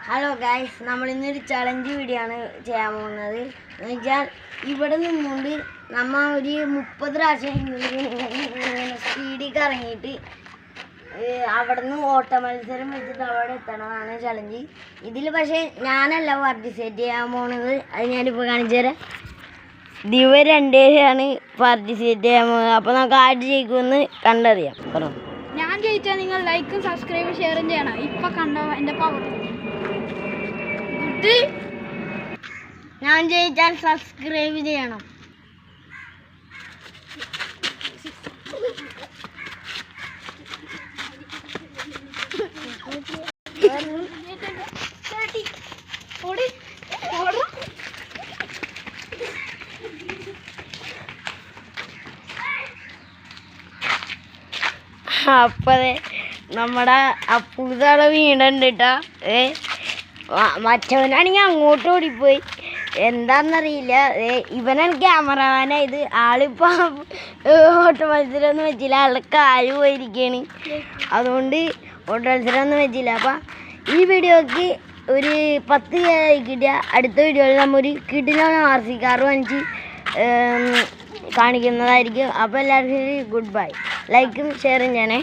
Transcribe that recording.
Hello guys, നമ്മൾ ഇന്നൊരു challenge video ആണ് ചെയ്യാൻ പോകുന്നത്. എന്ന് വെച്ചാൽ ഇവിടെ നിന്നുകൊണ്ട് നമ്മൾ ഒരു 30 പ്രാവശ്യം സ്പീഡിൽ കറങ്ങിയിട്ട് അവിടെ നിന്ന് ഓട്ട മത്സരം വെച്ചിട്ട് അവിടെ എത്തണതാണ് ചലഞ്ച്. ഇതിൽ പക്ഷേ ഞാനല്ല പാർട്ടിസിപ്പേറ്റ് ചെയ്യാൻ പോകുന്നത്. അത് ഞാനിപ്പോൾ കാണിച്ചു തരാം. ഇവർ രണ്ടുപേരാണ് പാർട്ടിസിപ്പേറ്റ് ചെയ്യാൻ പോകുന്നത്. അപ്പോൾ നമുക്ക് ആര് ജയിക്കുമെന്ന് കണ്ടറിയാം. പറഞ്ഞു ഞാൻ ജയിച്ചാൽ നിങ്ങൾ ലൈക്കും സബ്സ്ക്രൈബും ഷെയറും ചെയ്യണം. ഇപ്പം കണ്ടോ എൻ്റെ പവർ. ഞാൻ ജയിച്ചാൽ സബ്സ്ക്രൈബ് ചെയ്യണം. അപ്പതേ നമ്മുടെ അപ്പൂതാളെ വീടുണ്ട് കേട്ടോ. മറ്റവനാണെങ്കിൽ അങ്ങോട്ട് ഓടിപ്പോയി, എന്താണെന്നറിയില്ല. ഇവനാണ് ക്യാമറമാനായത്. ആളിപ്പോൾ ഓട്ട മത്സരമൊന്നും വെച്ചില്ല, ആളുടെ കാല് പോയിരിക്കുകയാണ്. അതുകൊണ്ട് ഓട്ട മത്സരമൊന്നും വെച്ചില്ല. അപ്പം ഈ വീഡിയോക്ക് ഒരു 10 കിട്ടിയ അടുത്ത വീഡിയോയിൽ നമ്മൾ ഒരു കിടിലൻ RC കാർ വാങ്ങിച്ച് കാണിക്കുന്നതായിരിക്കും. അപ്പോൾ എല്ലാവർക്കും ഗുഡ് ബൈ. ലൈക്കും ഷെയറും ചെയ്യണേ.